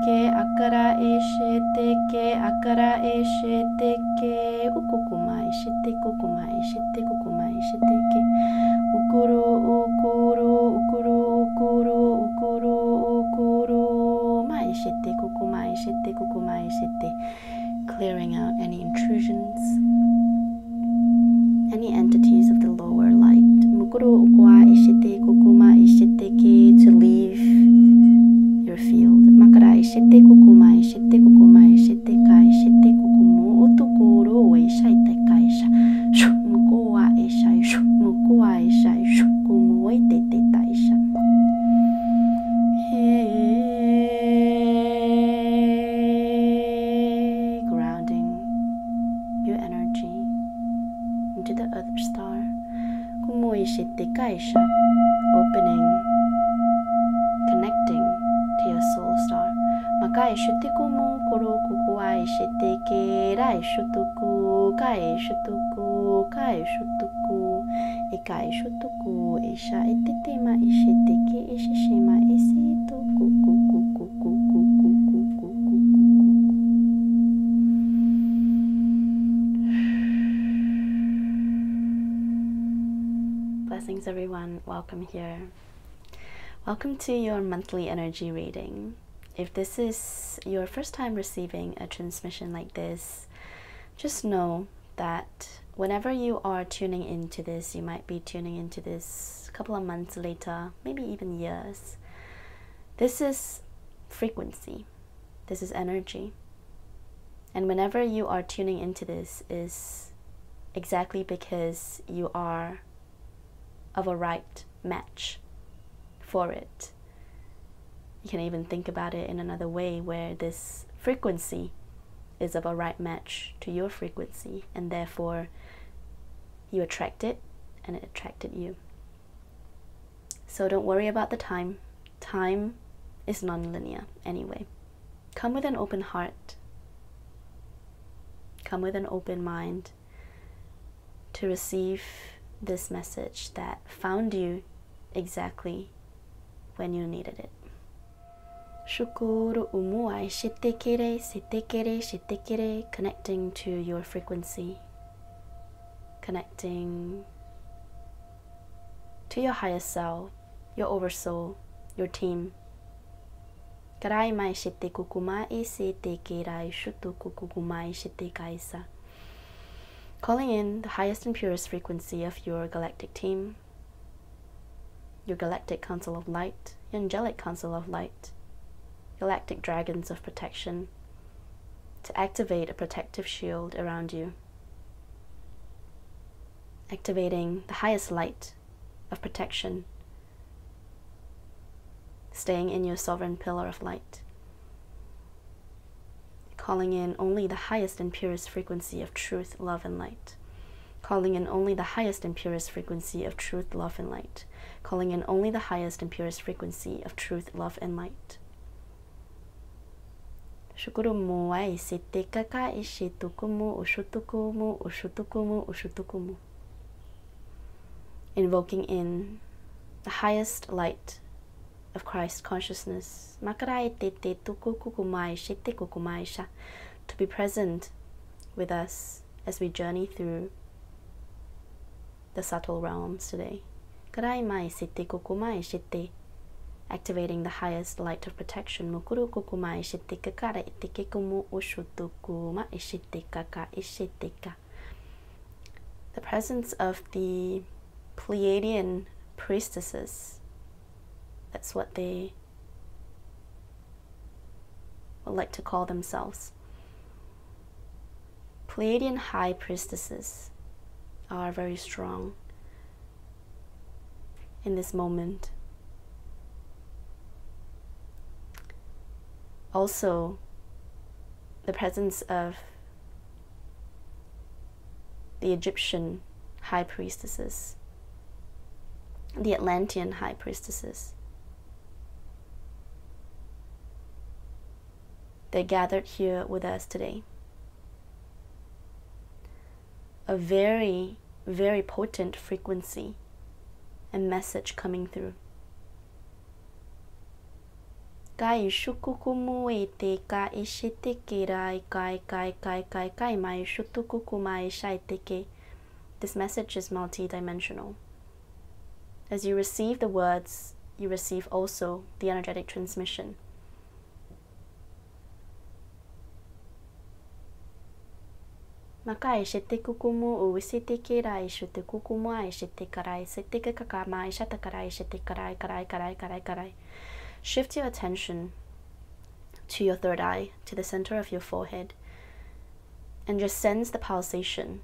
ke akara esheteke akara esheteke ukukuma eshete kukuma eshete kukuma esheteke ukuru ukuru ukuru ukuru ukuru ukuru ma eshete kukuma eshete, clearing out any intrusions, any entities of the lower light. Mukuru ukwa eshete kukuma esheteke, to leave your field. Makara eshete kukuma eshete ka eshete kukumu utukuru we shaite kaisha shu mukuwa esha shu mukuwa esha shu kumu we tete taisha. Grounding your energy into the other star. Kumu eshete kaisha, opening, connecting to your soul star. Makai shutikumu kuru kukuai shiteke rai shutuku kai shutuku ekai shutuku esha etetema ishiteke eshishima esitu Blessings everyone, welcome here. Welcome to your monthly energy reading. If this is your first time receiving a transmission like this, just know that whenever you are tuning into this, you might be tuning into this a couple of months later, maybe even years. This is frequency. This is energy. And whenever you are tuning into this is exactly because you are of a right match for it. You can even think about it in another way, where this frequency is of a right match to your frequency, and therefore you attract it and it attracted you. So don't worry about the time. Time is non-linear anyway. Come with an open heart. Come with an open mind to receive this message that found you exactly when you needed it. Shukuru umuai shitekere sitekere shitekere, connecting to your frequency, connecting to your highest self, your oversoul, your team. Karai mai shite kukumai sitekerai shutu kukumai shitekaisa. Calling in the highest and purest frequency of your galactic team, your galactic council of light, your angelic council of light, galactic dragons of protection, to activate a protective shield around you, activating the highest light of protection, staying in your sovereign pillar of light, calling in only the highest and purest frequency of truth, love, and light, calling in only the highest and purest frequency of truth, love, and light, calling in only the highest and purest frequency of truth, love, and light. Shukuru ai sitekaka ishitukumu ushutukumu ushutukumu ushutukumu. Invoking in the highest light of Christ consciousness, to be present with us as we journey through the subtle realms today. Activating the highest light of protection. The presence of the Pleiadian priestesses. That's what they would like to call themselves. Pleiadian High Priestesses are very strong in this moment. Also, the presence of the Egyptian High Priestesses, the Atlantean High Priestesses. They gathered here with us today. A very, very potent frequency and message coming through. Kai shukukumu e te ka ishite ke rai kai mai shutukuku mai shaiteke. This message is multidimensional. As you receive the words, you receive also the energetic transmission. Maka ishite kukumu u ishite ke rai ishite kukumu ai ishite karai ishite kakama ishite karai ishite karai. Shift your attention to your third eye, to the center of your forehead, and just sense the pulsation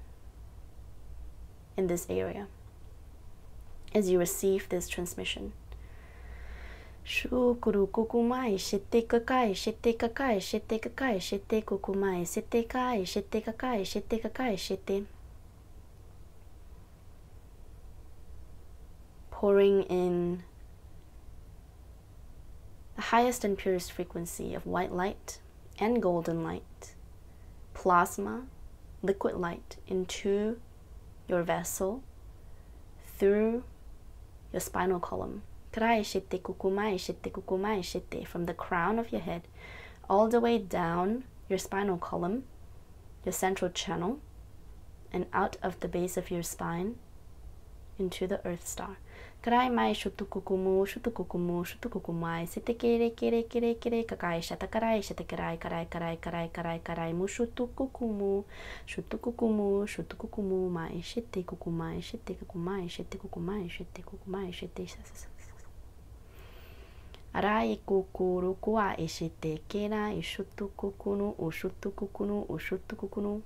in this area as you receive this transmission. Shukuru kukumai shite kakai shite kakai shite kakai shite kukumai shite kai shite kakai shite kakai shite. Pouring in the highest and purest frequency of white light and golden light, plasma, liquid light into your vessel through your spinal column. From the crown of your head all the way down your spinal column, your central channel, and out of the base of your spine into the earth star. Karai mai shutukukumu shutukukumu shutukukumai sitekere kere kere kere kakai shatakarai shatakarai karai mushutukukumu shutukukumu shutukukumu mai shitekukumai shitekukumai shitekukumai shitekukumai shite. Arai kukuru kua ishitekera ishutukukunu ushutukukunu ushutukukunu.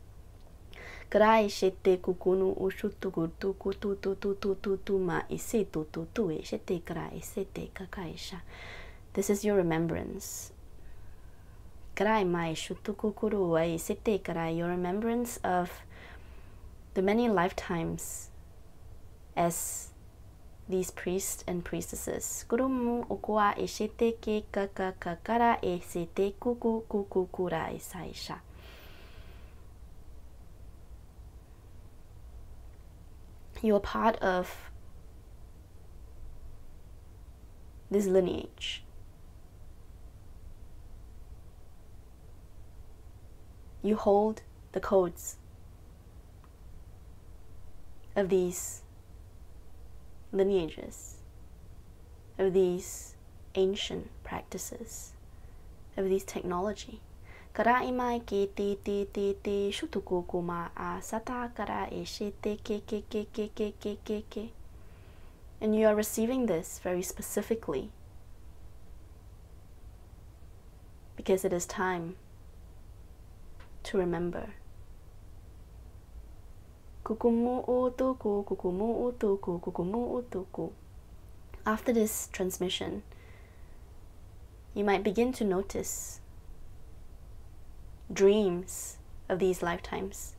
Karai shete kukunu ushutukutukutututututu ma isitututu shete karai sete kakaisha. This is your remembrance. Karai mai shutukukuru wa isete karai, your remembrance of the many lifetimes as these priests and priestesses. Kurumu ukua ishite ke kakakakara esete kuku kuku kura isaisha. You're part of this lineage. You hold the codes of these lineages, of these ancient practices, of these technology. Karaimai ke te shutukukuma a sata kara e shete ke. And you are receiving this very specifically because it is time to remember. Kukumu utuku, kukumu utuku, kukumu utuku. After this transmission, you might begin to notice dreams of these lifetimes,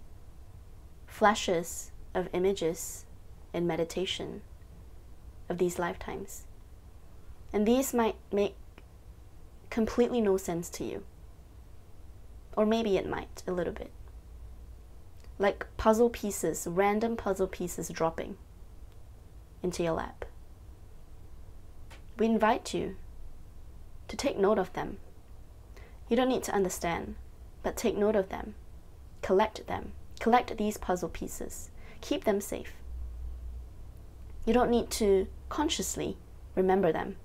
flashes of images in meditation of these lifetimes. And these might make completely no sense to you. Or maybe it might, a little bit. Like puzzle pieces, random puzzle pieces dropping into your lap. We invite you to take note of them. You don't need to understand, but take note of them. Collect them. Collect these puzzle pieces. Keep them safe. You don't need to consciously remember them.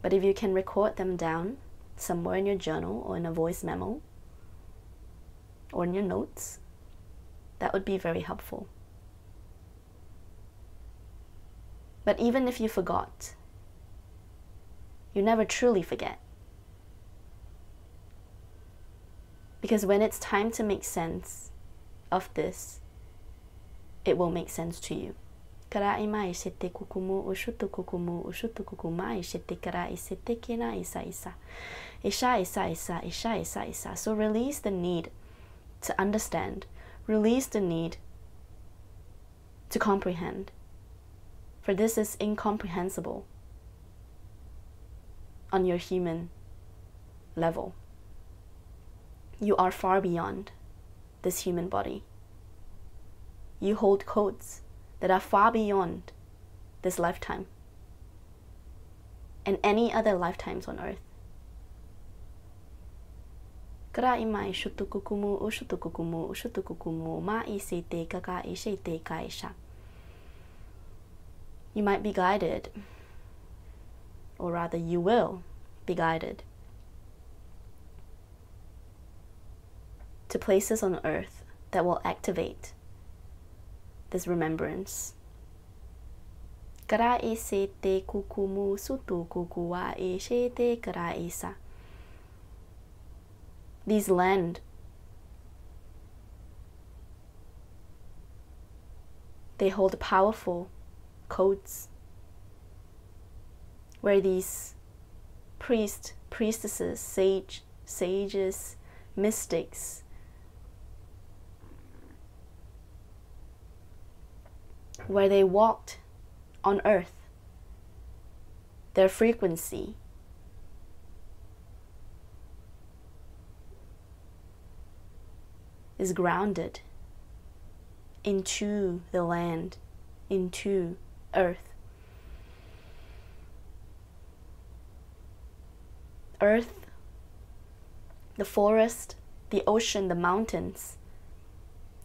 But if you can record them down somewhere in your journal or in a voice memo or in your notes, that would be very helpful. But even if you forgot, you never truly forget. Because when it's time to make sense of this, it will make sense to you. So release the need to understand. Release the need to comprehend. For this is incomprehensible on your human level. You are far beyond this human body. You hold codes that are far beyond this lifetime and any other lifetimes on earth. Graimai shutukukumu ushutukukumu ushutukukumu ma isete kaka ishete kaisha. You might be guided, or rather you will be guided, to places on earth that will activate this remembrance. Kara isete kukumu sutukukuwa ishete kara isa. These land, they hold powerful codes where these priests, priestesses, sages, mystics where they walked on earth, their frequency is grounded into the land, into earth. Earth, the forest, the ocean, the mountains,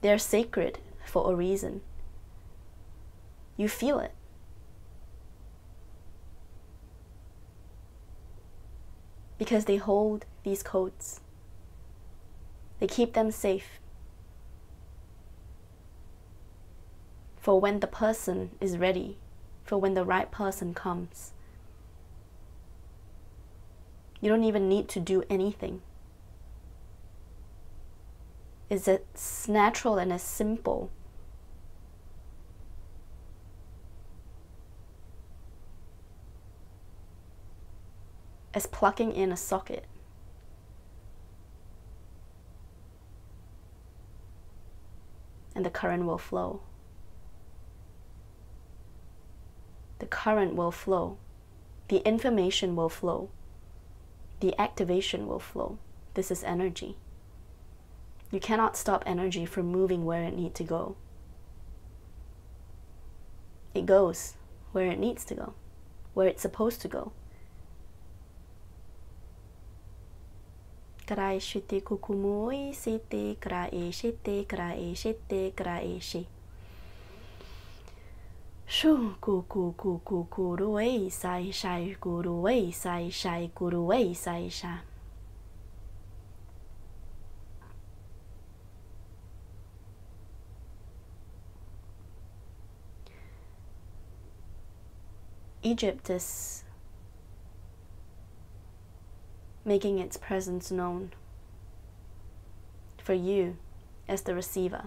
they're sacred for a reason. You feel it. Because they hold these codes. They keep them safe for when the person is ready, for when the right person comes. You don't even need to do anything. It's as natural and as simple as plugging in a socket. And the current will flow. The current will flow. The information will flow. The activation will flow. This is energy. You cannot stop energy from moving where it needs to go. It goes where it needs to go, where it's supposed to go. Krai shite kukumoi sete krai shite krai shite krai shi. Shu ku ku ku ku ku ruei sai shai ku ruei sai shai ku ruei sai sha. Egypt is making its presence known for you as the receiver.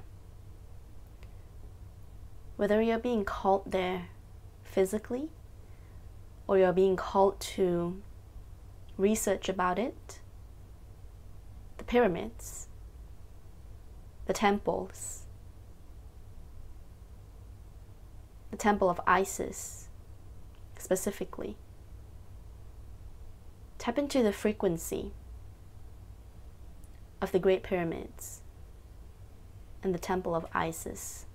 Whether you're being called there physically or you're being called to research about it, the pyramids, the temples, the temple of Isis specifically, tap into the frequency of the Great Pyramids and the temple of Isis.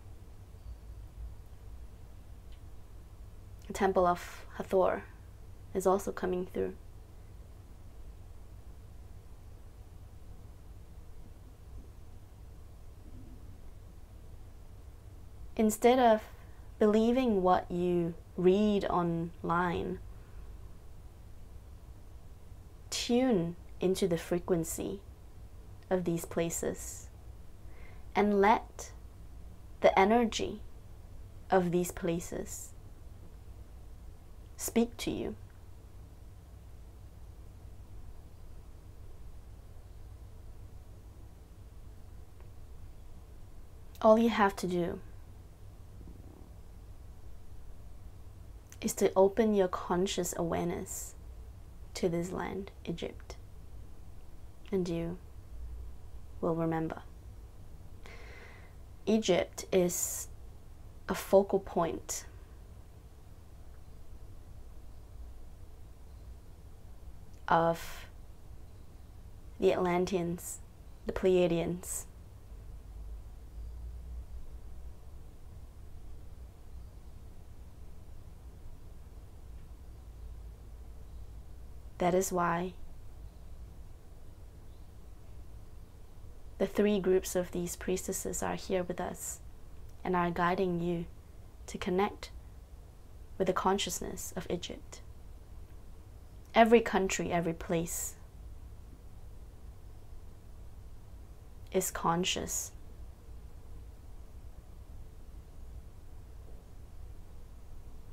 The temple of Hathor is also coming through. Instead of believing what you read online, tune into the frequency of these places and let the energy of these places speak to you. All you have to do is to open your conscious awareness to this land, Egypt, and you will remember. Egypt is a focal point of the Atlanteans, the Pleiadians. That is why The 3 groups of these priestesses are here with us and are guiding you to connect with the consciousness of Egypt. Every country, every place is conscious.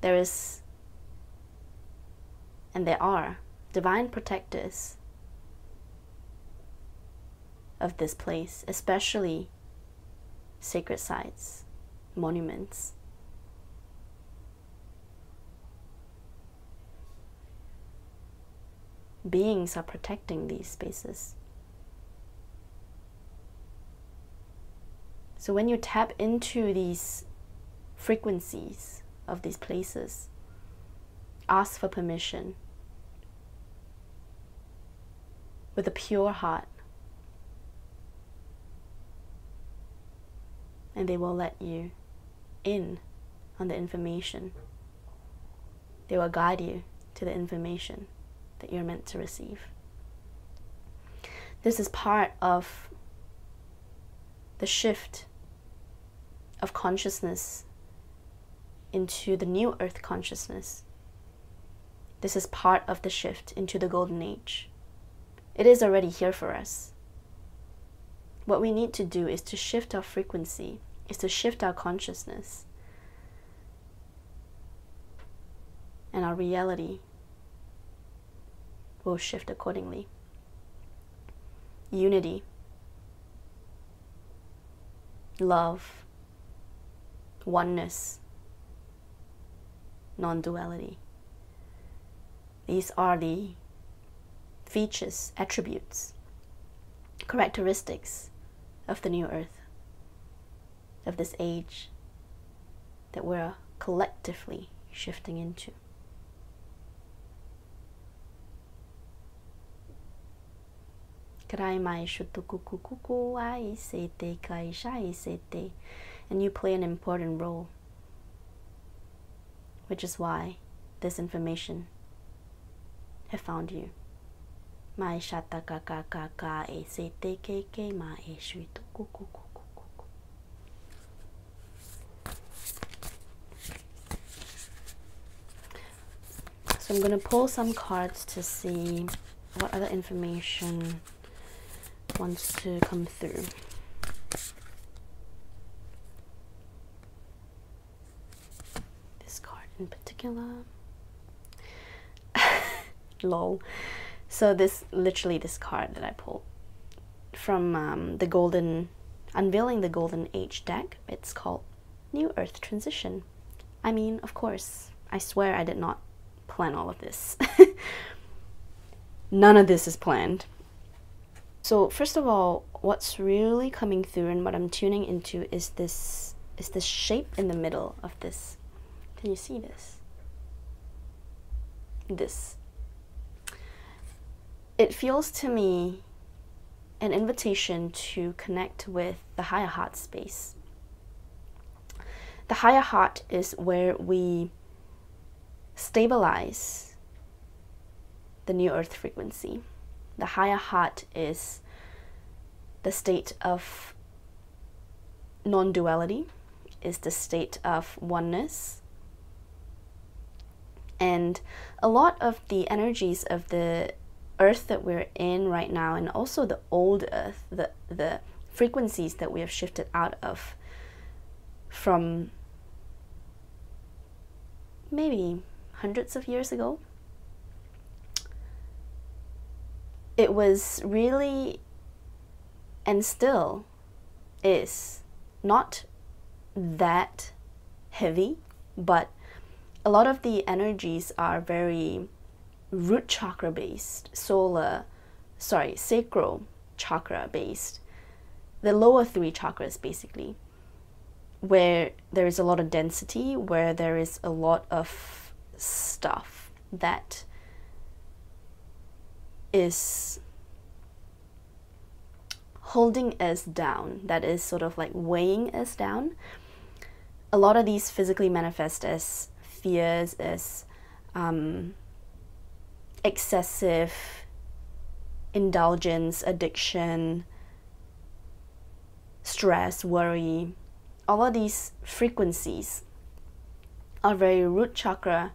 There is, and there are, divine protectors of this place, especially sacred sites, monuments. Beings are protecting these spaces. So when you tap into these frequencies of these places, ask for permission with a pure heart, and they will let you in on the information. They will guide you to the information that you're meant to receive. This is part of the shift of consciousness into the new earth consciousness. This is part of the shift into the golden age. It is already here for us. What we need to do is to shift our frequency, is to shift our consciousness, and our reality will shift accordingly. Unity, love, oneness, non-duality. These are the features, attributes, characteristics of the new earth, of this age that we're collectively shifting into. And you play an important role, which is why this information have found you. So I'm going to pull some cards to see what other information wants to come through. This card in particular. Lol. So literally this card that I pulled from the golden, Unveiling the Golden Age deck. It's called New Earth Transition. I mean, of course, I swear I did not plan all of this. None of this is planned. So first of all, what's really coming through and what I'm tuning into is this shape in the middle of this. Can you see this? This. It feels to me an invitation to connect with the higher heart space. The higher heart is where we stabilize the new earth frequency. The higher heart is the state of non-duality, is the state of oneness. And a lot of the energies of the earth that we're in right now, and also the old earth, the frequencies that we have shifted out of from maybe hundreds of years ago, it was really, and still is, not that heavy, but a lot of the energies are very root chakra based, sacral chakra based, the lower 3 chakras basically, where there is a lot of density, where there is a lot of stuff that is holding us down, that is sort of like weighing us down. A lot of these physically manifest as fears, as excessive indulgence, addiction, stress, worry, all of these frequencies are very root chakra,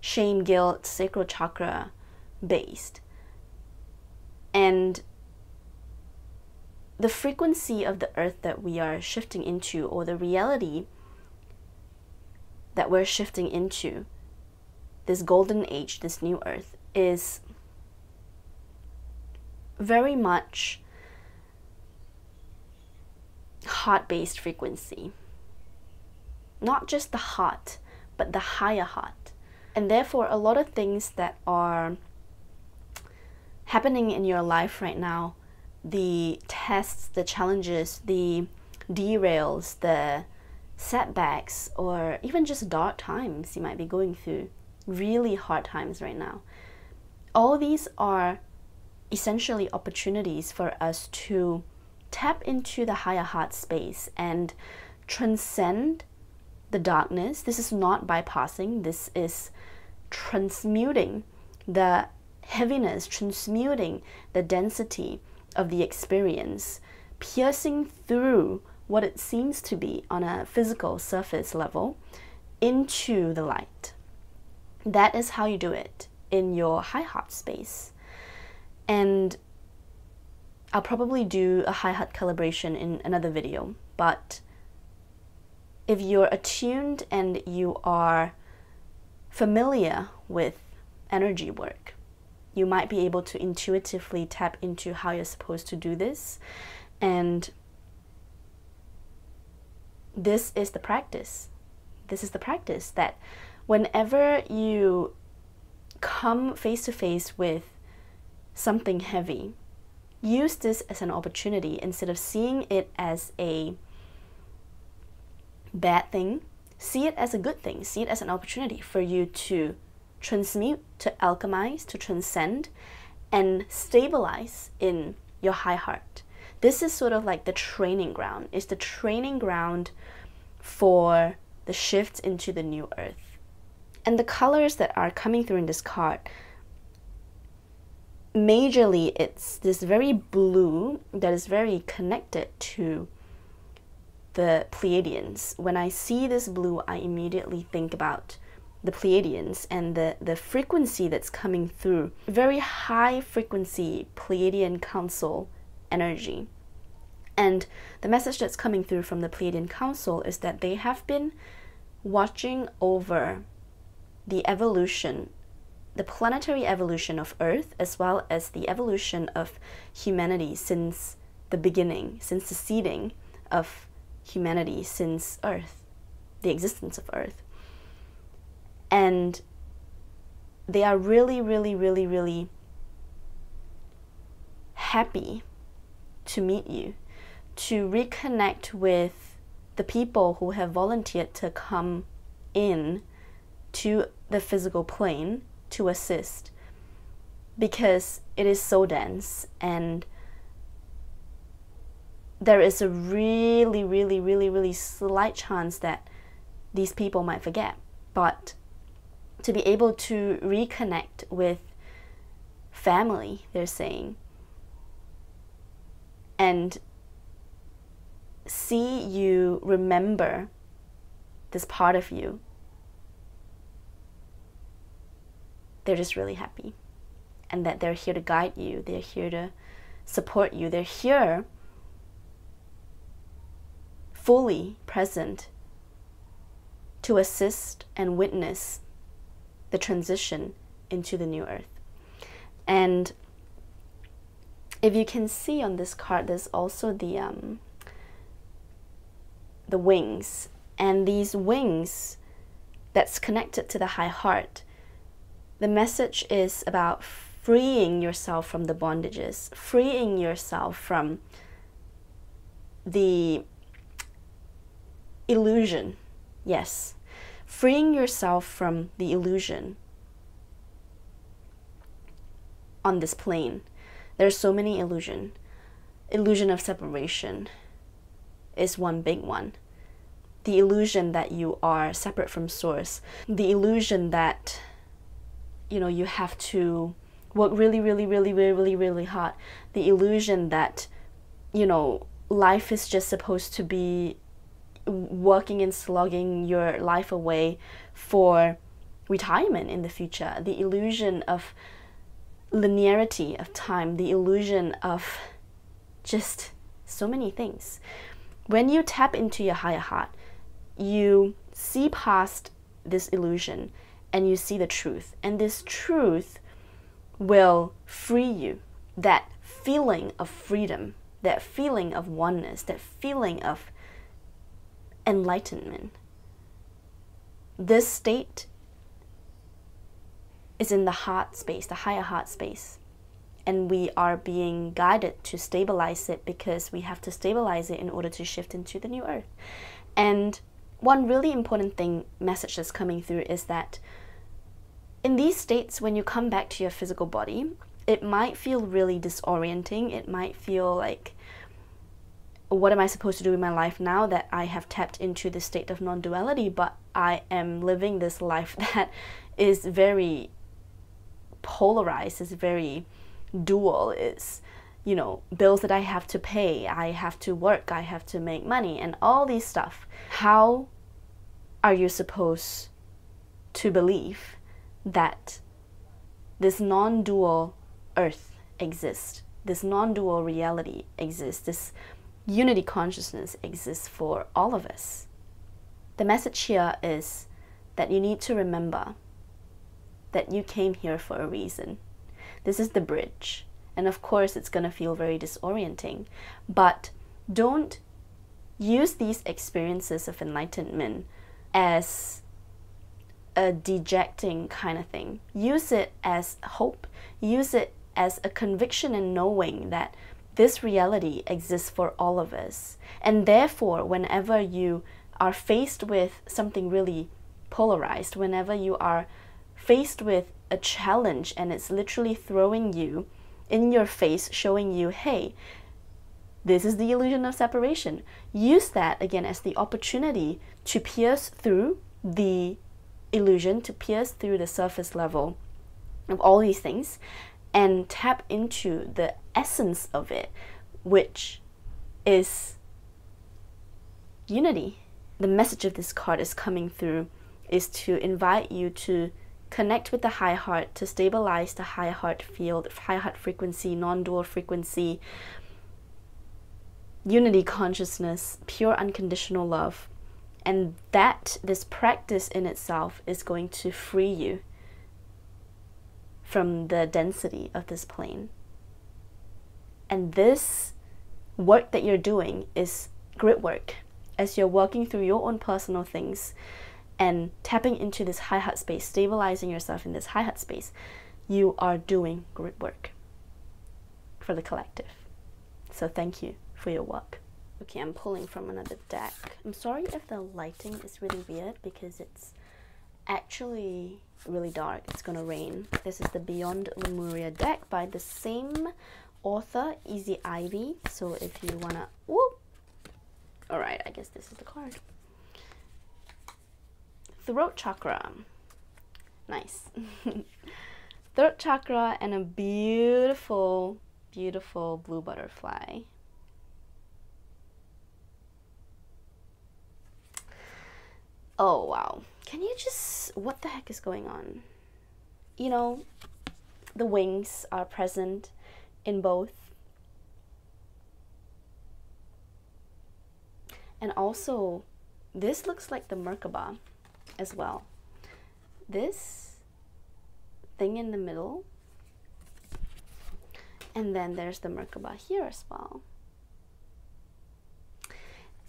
shame, guilt, sacral chakra based. And the frequency of the earth that we are shifting into, or the reality that we're shifting into, this golden age, this new earth, is very much heart-based frequency. Not just the heart, but the higher heart. And therefore, a lot of things that are happening in your life right now, the tests, the challenges, the derails, the setbacks, or even just dark times you might be going through, really hard times right now, all these are essentially opportunities for us to tap into the higher heart space and transcend the darkness. This is not bypassing, this is transmuting the heaviness, transmuting the density of the experience, piercing through what it seems to be on a physical surface level into the light. That is how you do it in your high heart space. And I'll probably do a high heart calibration in another video, but if you're attuned and you are familiar with energy work, you might be able to intuitively tap into how you're supposed to do this. And this is the practice. This is the practice that whenever you come face to face with something heavy, use this as an opportunity instead of seeing it as a bad thing. See it as a good thing. See it as an opportunity for you to transmute, to alchemize, to transcend, and stabilize in your high heart. This is sort of like the training ground. It's the training ground for the shift into the new earth. And the colors that are coming through in this card, majorly it's this very blue that is very connected to the Pleiadians. When I see this blue, I immediately think about the Pleiadians and the frequency that's coming through. Very high frequency Pleiadian council energy. And the message that's coming through from the Pleiadian council is that they have been watching over the evolution, the planetary evolution of Earth, as well as the evolution of humanity since the beginning, since the seeding of humanity, since Earth, the existence of Earth. And they are really, really, really, really happy to meet you, to reconnect with the people who have volunteered to come in to the physical plane to assist, because it is so dense and there is a really, really, really, really slight chance that these people might forget. But to be able to reconnect with family, they're saying, and see you remember this part of you, they're just really happy. And that they're here to guide you, they're here to support you, they're here fully present to assist and witness the transition into the new earth. And if you can see on this card, there's also the wings, and these wings that's connected to the high heart. The message is about freeing yourself from the bondages, freeing yourself from the illusion. Yes, freeing yourself from the illusion on this plane. There's so many illusion. Illusion of separation is one big one. The illusion that you are separate from source. The illusion that, you know, you have to work really, really, really, really, really, really hard. The illusion that, you know, life is just supposed to be working and slogging your life away for retirement in the future. The illusion of linearity of time, the illusion of just so many things. When you tap into your higher heart, you see past this illusion and you see the truth. And this truth will free you. That feeling of freedom, that feeling of oneness, that feeling of enlightenment. This state is in the heart space, the higher heart space. And we are being guided to stabilize it because we have to stabilize it in order to shift into the new earth. And one really important message that's coming through is that in these states, when you come back to your physical body, it might feel really disorienting. It might feel like, what am I supposed to do in my life now that I have tapped into the state of non-duality, but I am living this life that is very polarized, is very dual, is, you know, bills that I have to pay, I have to work, I have to make money, and all these stuff. How are you supposed to believe that this non-dual earth exists, this non-dual reality exists, this unity consciousness exists for all of us? The message here is that you need to remember that you came here for a reason. This is the bridge. And of course, it's going to feel very disorienting. But don't use these experiences of enlightenment as a dejecting kind of thing. Use it as hope. Use it as a conviction and knowing that this reality exists for all of us. And therefore, whenever you are faced with something really polarized, whenever you are faced with a challenge and it's literally throwing you in your face, showing you, hey, this is the illusion of separation. Use that again as the opportunity to pierce through the illusion, to pierce through the surface level of all these things and tap into the essence of it, which is unity. The message of this card is coming through is to invite you to connect with the high heart, to stabilize the high heart field, high heart frequency, non-dual frequency, unity consciousness, pure unconditional love. And that this practice in itself is going to free you from the density of this plane. And this work that you're doing is grit work. As you're working through your own personal things and tapping into this high heart space, stabilizing yourself in this high heart space, you are doing grit work for the collective. So thank you for your work. Okay, I'm pulling from another deck. I'm sorry if the lighting is really weird because it's actually really dark. It's gonna rain. This is the Beyond Lemuria deck by the same author, Izzy. So if you wanna, whoop. All right, I guess this is the card. Throat chakra. Nice. Throat chakra and a beautiful, beautiful blue butterfly. Oh, wow. Can you just, what the heck is going on? You know, the wings are present in both. And also, this looks like the Merkaba as well. This thing in the middle. And then there's the Merkaba here as well.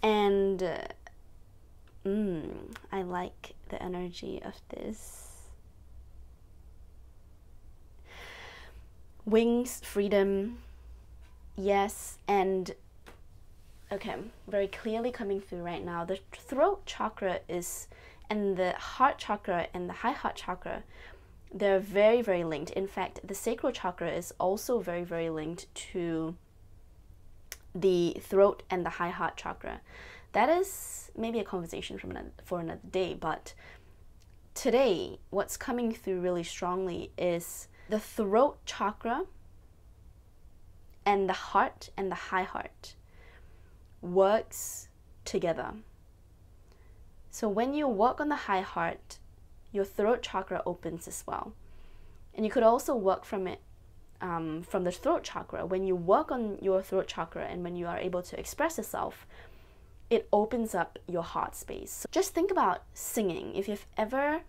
And I like the energy of this. Wings, freedom, yes, and okay, very clearly coming through right now. The throat chakra is, and the heart chakra and the high heart chakra, they're very, very linked. In fact, the sacral chakra is also very, very linked to the throat and the high heart chakra. That is maybe a conversation for another day, but today, what's coming through really strongly is the throat chakra and the heart and the high heart. works together. So when you work on the high heart, your throat chakra opens as well. And you could also work from it, from the throat chakra. When you work on your throat chakra and when you are able to express yourself, it opens up your heart space. So just think about singing. If you've ever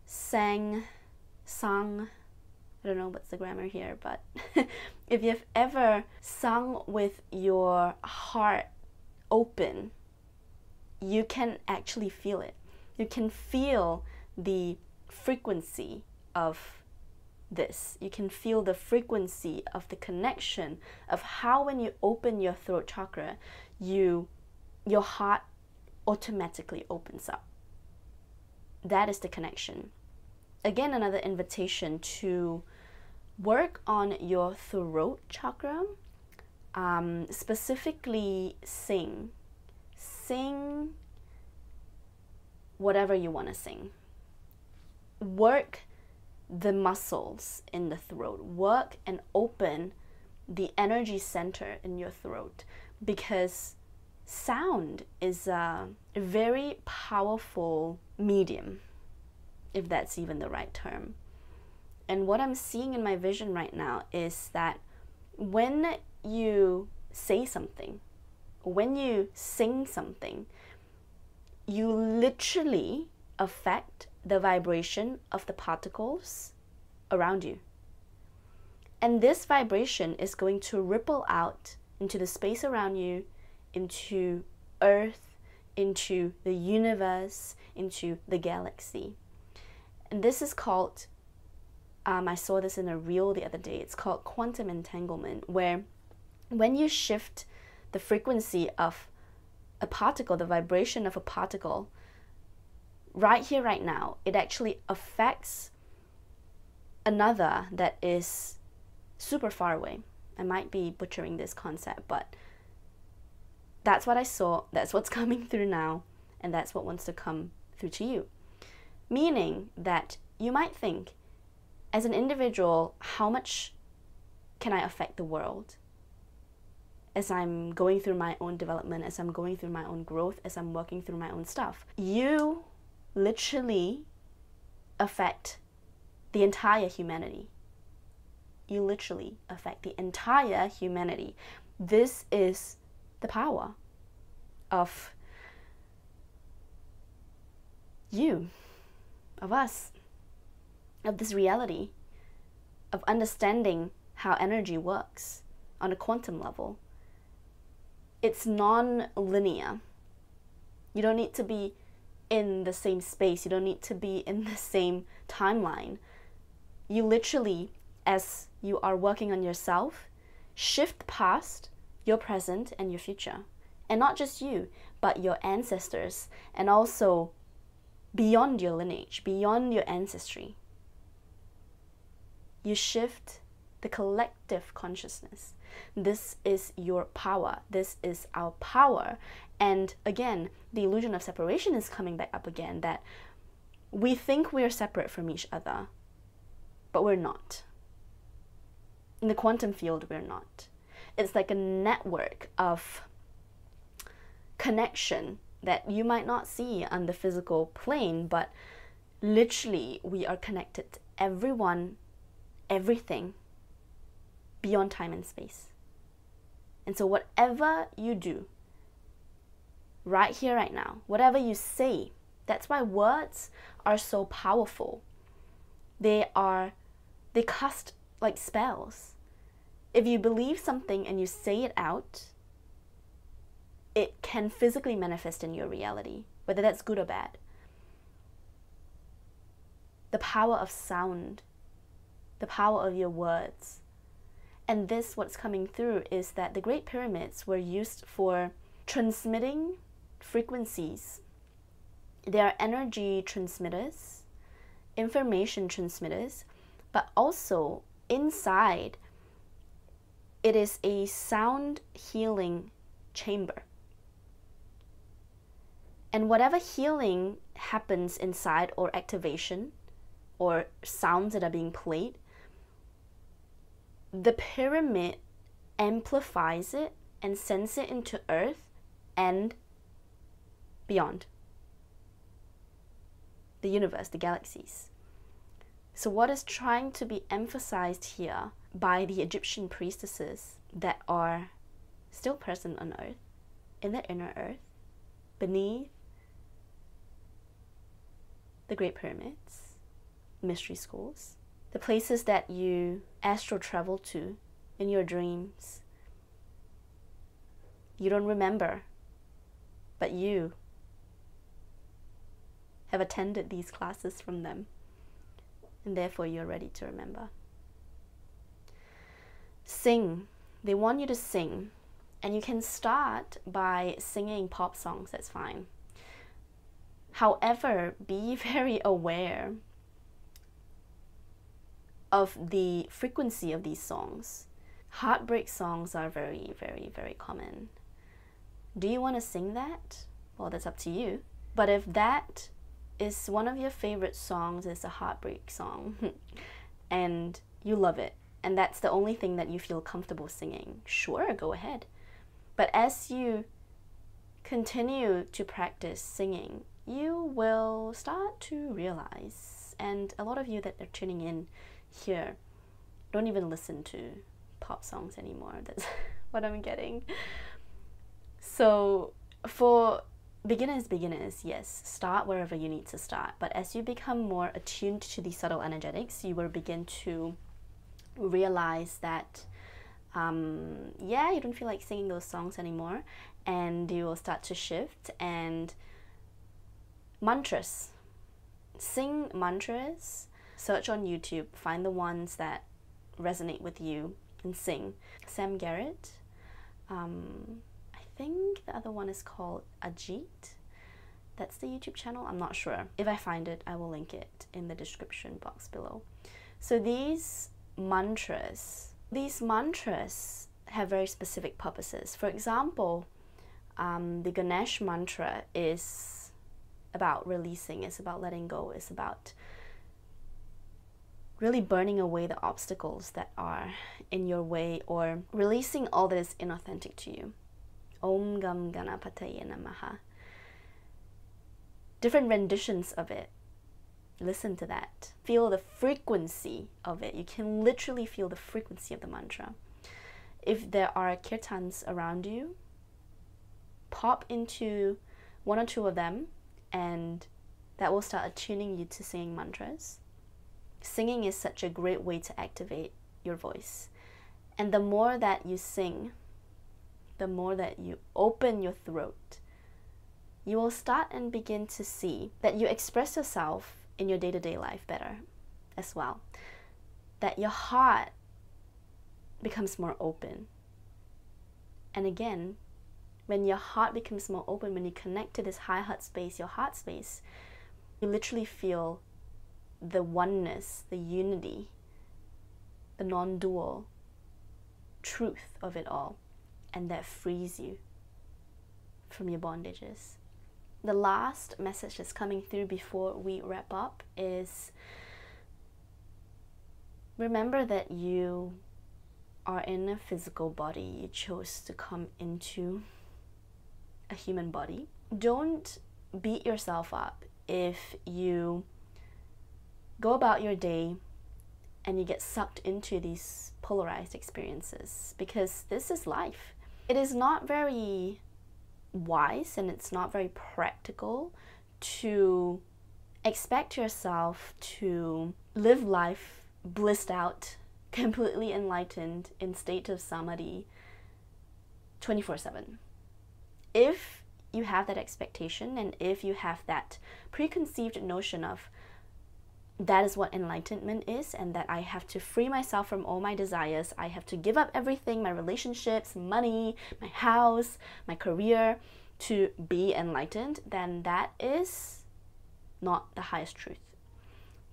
sung, I don't know what's the grammar here, but if you've ever sung with your heart open, you can actually feel it. You can feel the frequency of this. You can feel the frequency of the connection of how when you open your throat chakra, your heart automatically opens up. That is the connection. Again, another invitation to work on your throat chakra, specifically sing. Sing whatever you want to sing. Work the muscles in the throat. Work and open the energy center in your throat, because sound is a very powerful medium, if that's even the right term. And what I'm seeing in my vision right now is that when you say something, when you sing something, you literally affect the vibration of the particles around you. And this vibration is going to ripple out into the space around you, into Earth, into the universe, into the galaxy. And this is called, I saw this in a reel the other day, it's called quantum entanglement, where when you shift the frequency of a particle, the vibration of a particle, right here, right now, it actually affects another that is super far away. I might be butchering this concept, but that's what I saw, that's what's coming through now, and that's what wants to come through to you. Meaning that you might think, as an individual, how much can I affect the world? As I'm going through my own development, as I'm going through my own growth, as I'm working through my own stuff. You literally affect the entire humanity. You literally affect the entire humanity. This is the power of you, of us, of this reality, of understanding how energy works on a quantum level. It's non-linear. You don't need to be in the same space. You don't need to be in the same timeline. You literally, as you are working on yourself, shift past your present and your future. And not just you, but your ancestors, and also beyond your lineage, beyond your ancestry. You shift the collective consciousness. This is your power. This is our power. And again, the illusion of separation is coming back up again, that we think we're separate from each other, but we're not. In the quantum field, we're not. It's like a network of connection that you might not see on the physical plane, but literally we are connected to everyone, everything, beyond time and space. And so whatever you do, right here, right now, whatever you say, that's why words are so powerful. They cast like spells. If you believe something and you say it out, it can physically manifest in your reality, whether that's good or bad. The power of sound, the power of your words. And this, what's coming through, is that the Great Pyramids were used for transmitting frequencies. They are energy transmitters, information transmitters, but also inside, it is a sound healing chamber. And whatever healing happens inside, or activation, or sounds that are being played, the pyramid amplifies it and sends it into Earth and beyond. The universe, the galaxies. So what is trying to be emphasized here by the Egyptian priestesses that are still present on Earth, in the inner Earth, beneath the Great Pyramids, mystery schools, the places that you astral travel to in your dreams. You don't remember, but you have attended these classes from them, and therefore you're ready to remember. Sing. They want you to sing, and you can start by singing pop songs, that's fine. However, be very aware of the frequency of these songs. Heartbreak songs are very, very, very common. Do you want to sing that? Well, that's up to you. But if that is one of your favorite songs, is a heartbreak song, and you love it, and that's the only thing that you feel comfortable singing, sure, go ahead. But as you continue to practice singing, you will start to realize, and a lot of you that are tuning in here don't even listen to pop songs anymore. That's what I'm getting. So for beginners, yes, start wherever you need to start. But as you become more attuned to the subtle energetics, you will begin to realize that yeah, you don't feel like singing those songs anymore, and you will start to shift. And mantras, sing mantras. Search on YouTube, find the ones that resonate with you and sing. Sam Garret, I think the other one is called Ajeet. That's the YouTube channel, I'm not sure. If I find it, I will link it in the description box below. So these mantras have very specific purposes. For example, the Ganesh mantra is about releasing, it's about letting go, it's about really burning away the obstacles that are in your way, or releasing all that is inauthentic to you. Om Gam Ganapataye Namaha. Different renditions of it. Listen to that. Feel the frequency of it. You can literally feel the frequency of the mantra. If there are kirtans around you, pop into one or two of them, and that will start attuning you to singing mantras. Singing is such a great way to activate your voice. And the more that you sing, the more that you open your throat, you will start and begin to see that you express yourself in your day-to-day life better as well. That your heart becomes more open. And again, when your heart becomes more open, when you connect to this high heart space, your heart space, you literally feel the oneness, the unity, the non-dual truth of it all, and that frees you from your bondages. The last message that's coming through before we wrap up is, remember that you are in a physical body. You chose to come into a human body. Don't beat yourself up if you go about your day and you get sucked into these polarized experiences, because this is life. It is not very wise and it's not very practical to expect yourself to live life blissed out, completely enlightened, in state of samadhi 24/7. If you have that expectation, and if you have that preconceived notion of that is what enlightenment is, and that I have to free myself from all my desires, I have to give up everything, my relationships, money, my house, my career, to be enlightened, then that is not the highest truth.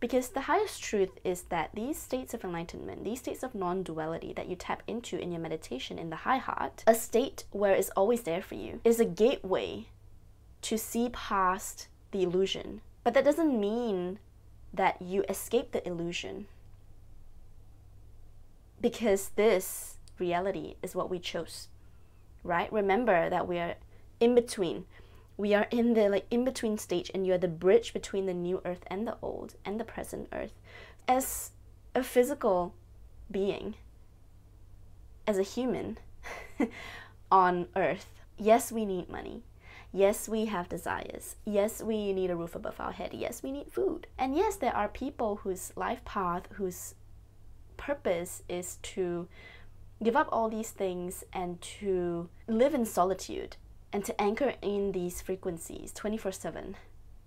Because the highest truth is that these states of enlightenment, these states of non-duality that you tap into in your meditation in the high heart, a state where it's always there for you, is a gateway to see past the illusion. But that doesn't mean that you escape the illusion, because this reality is what we chose, right? Remember that we are in between. We are in the like in between stage, and you're the bridge between the new earth and the old and the present earth. As a physical being, as a human on earth, yes, we need money. Yes, we have desires. Yes, we need a roof above our head. Yes, we need food. And yes, there are people whose life path, whose purpose is to give up all these things and to live in solitude and to anchor in these frequencies 24/7.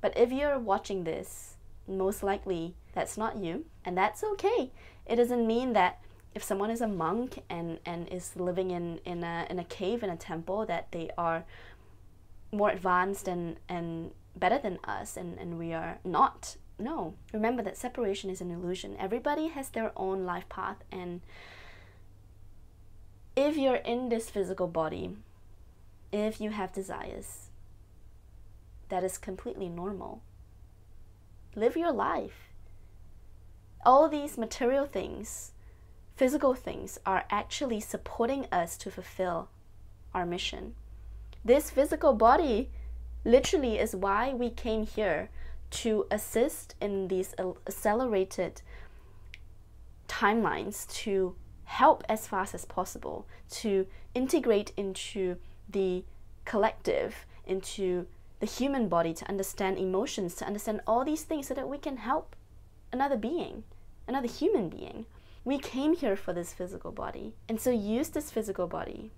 But if you're watching this, most likely that's not you, and that's okay. It doesn't mean that if someone is a monk and is living in a cave, in a temple, that they are more advanced and better than us, and we are not. No. Remember that separation is an illusion. Everybody has their own life path, and if you're in this physical body, if you have desires, that is completely normal. Live your life. All these material things, physical things, are actually supporting us to fulfill our mission. This physical body literally is why we came here, to assist in these accelerated timelines, to help as fast as possible, to integrate into the collective, into the human body, to understand emotions, to understand all these things so that we can help another being, another human being. We came here for this physical body, and so use this physical body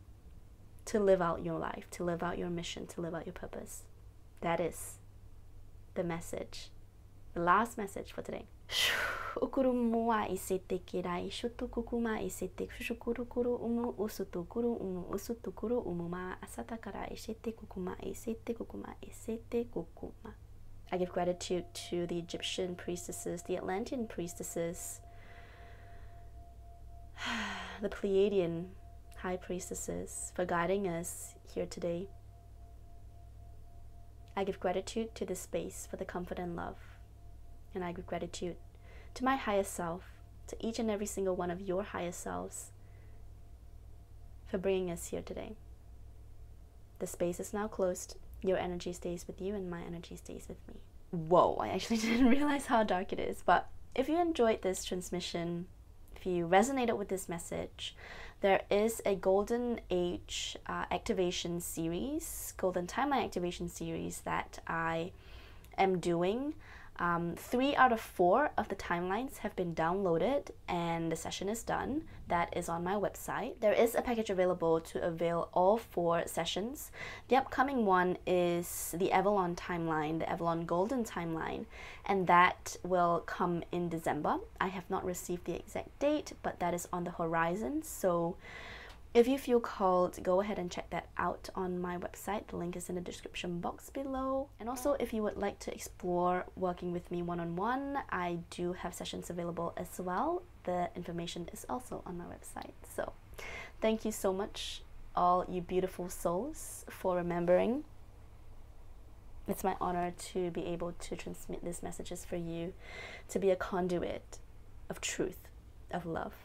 to live out your life, to live out your mission, to live out your purpose. That is the message, the last message for today. Ukurumua isete kirai shutukukuma isete shukurukuru umu usutukuru umu usutukuru umuma asatakara isete kukuma isete kukuma isete kukuma. I give gratitude to the Egyptian priestesses, the Atlantean priestesses, the Pleiadian High Priestesses, for guiding us here today. I give gratitude to this space for the comfort and love. And I give gratitude to my higher self, to each and every single one of your higher selves, for bringing us here today. The space is now closed. Your energy stays with you and my energy stays with me. Whoa, I actually didn't realize how dark it is. But if you enjoyed this transmission, if you resonated with this message, there is a Golden Age activation series, Golden Timeline activation series that I am doing. 3 out of 4 of the timelines have been downloaded and the session is done. That is on my website. There is a package available to avail all 4 sessions. The upcoming one is the Avalon timeline, the Avalon Golden timeline, and that will come in December. I have not received the exact date, but that is on the horizon. So if you feel called, go ahead and check that out on my website. The link is in the description box below. And also, if you would like to explore working with me one-on-one, I do have sessions available as well. The information is also on my website. So thank you so much, all you beautiful souls, for remembering. It's my honor to be able to transmit these messages for you, to be a conduit of truth, of love,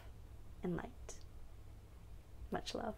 and light. Much love.